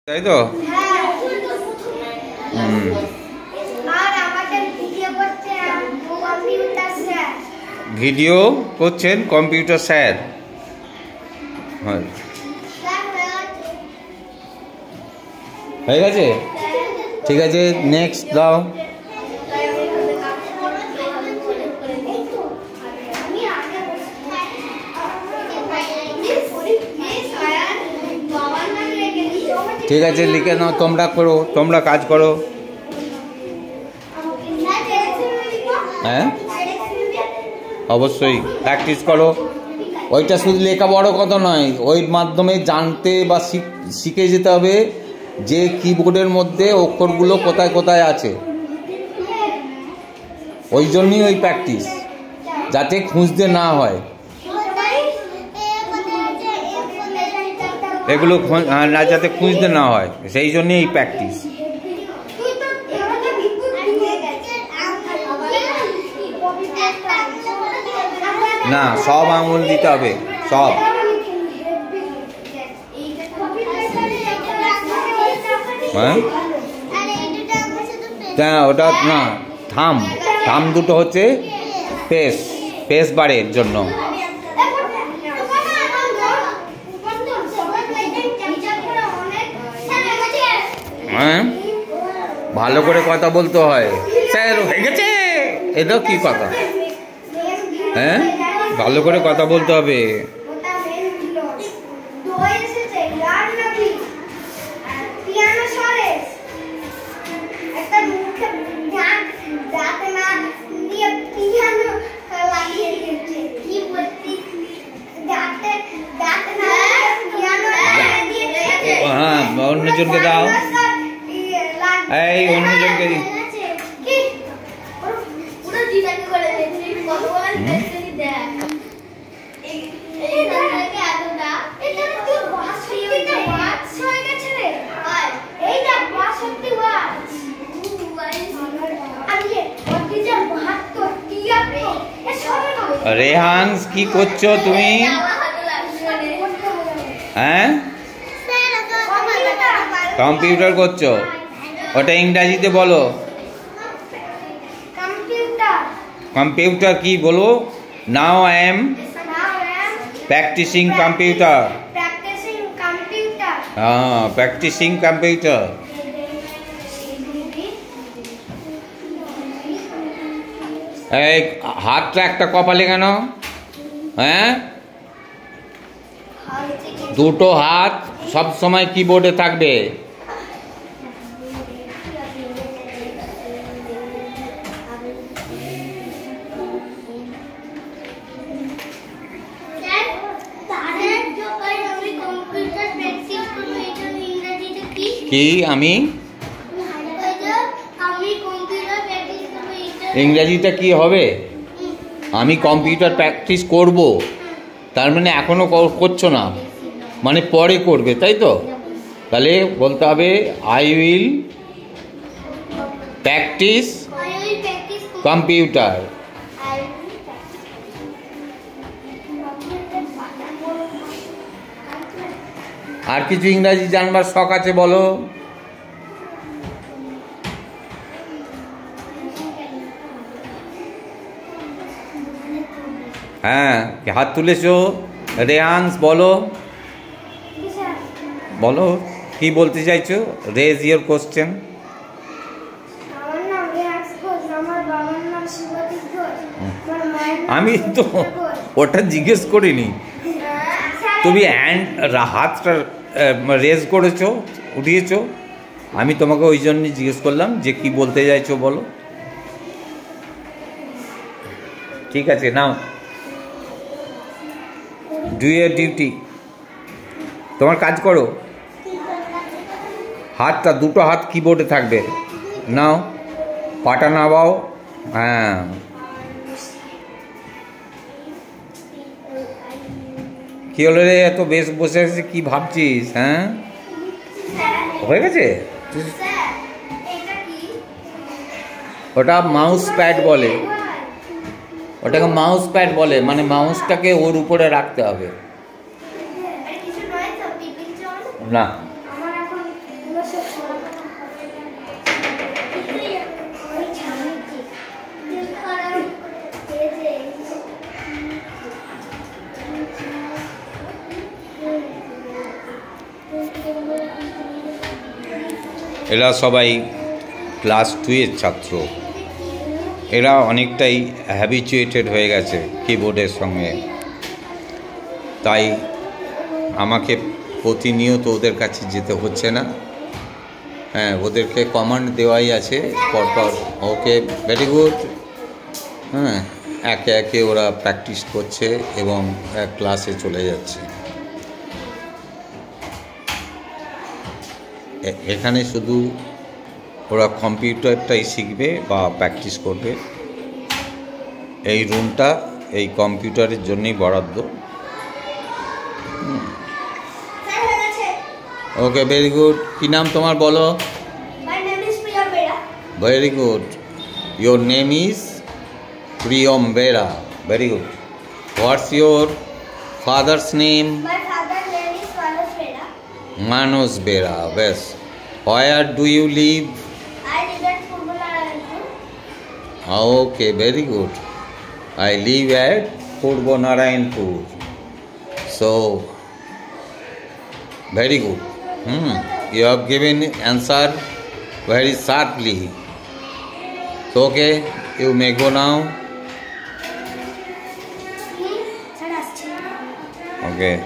তাই তো ভিডিও করছেন কম্পিউটার স্যার। হয়ে গেছে, ঠিক আছে, নেক্সট দাও। ঠিক আছে, লিখে নাও, তোমরা করো, তোমরা কাজ করো। হ্যাঁ অবশ্যই প্র্যাকটিস করো। ওইটা শুধু লেখা বড় কথা নয়, ওই মাধ্যমে জানতে বা শিখে যেতে হবে যে কিবোর্ডের মধ্যে অক্ষরগুলো কোথায় কোথায় আছে। ওই জন্যই ওই প্র্যাকটিস, যাতে খুঁজতে না হয়। এগুলো না যাতে খুঁজতে না হয়, সেই জন্যই এই প্র্যাকটিস। না, সব আঙুল দিতে হবে, সব। হ্যাঁ ওটা না, থাম দুটো হচ্ছে পেস বারের জন্য। হ্যাঁ ভালো করে কথা বলতে হয়। স্যার হয়ে গেছে, এটা কি কথা? হ্যাঁ ভালো করে কথা বলতে হবে। হ্যাঁ অন্যজনকে দাও, এই অন্যজনকে দিই। রেহান্স কি করছো তুমি? হ্যাঁ কম্পিউটার করছো, ওটা ইংরাজিতে বলো। কম্পিউটার কি বলো? Now I am practising computer. হ্যাঁ প্র্যাকটিসিং কম্পিউটার। এই হাতটা একটা কপালে কেন? হ্যাঁ দুটো হাত সব সময় কিবোর্ডে থাকবে। কি আমি ইংরেজিটা কি হবে? আমি কম্পিউটার প্র্যাকটিস করব, তার মানে এখনো করছো না, মানে পরে করবে, তাই তো? তাহলে বলতে হবে আই উইল প্র্যাকটিস কম্পিউটার। আর কিছু ইংরাজি জানবার শখ আছে বলো? হ্যাঁ হাত তুলেছো। রেহান্স বলো, বলো কি বলতে চাইছো? Raise your question. আমি তো ওটা জিজ্ঞেস করিনি, তুমি হাতটা রেজ করেছো, উঠিয়েছো, আমি তোমাকে ওই জন্যই জিজ্ঞেস করলাম যে কি বলতে চাইছো বলো। ঠিক আছে নাও, ডু ইয়োর ডিউটি, তোমার কাজ করো। হাতটা দুটো হাত কিবোর্ডে থাকবে, নাও পাটা নামাও। হ্যাঁ কি হলো রে, এত বেশ বসে আছে, কি ভাবছিস? হ্যাঁ হয়ে গেছে। ওটা মাউস প্যাড বলে, ওটাকে মাউস প্যাড বলে, মানে মাউসটাকে ওর উপরে রাখতে হবে। না এরা সবাই ক্লাস 2 এর ছাত্র। এরা অনেকটাই হ্যাবিচুয়েটেড হয়ে গেছে কিবোর্ডের সঙ্গে, তাই আমাকে প্রতিনিয়ত ওদের কাছে যেতে হচ্ছে না। হ্যাঁ, ওদেরকে কমান্ড দেওয়াই আছে পরপর। ওকে, ভেরি গুড। হ্যাঁ, একে একে ওরা প্র্যাকটিস করছে এবং ক্লাসে চলে যাচ্ছে। এখানে শুধু ওরা কম্পিউটারটাই শিখবে বা প্র্যাকটিস করবে। এই রুমটা এই কম্পিউটারের জন্যই বরাদ্দ। ওকে, ভেরি গুড। কী নাম তোমার বলো? Very good. Your name is Priyam Bera. Very good. What's your father's name? My father's name is Manos Bera. Manos Bera. Yes. Where do you live? I live at Purnanarayanpur. Okay, very good. I live at Purnanarayanpur. So, very good. You have given answer very sharply. So, okay, you may go now. Okay.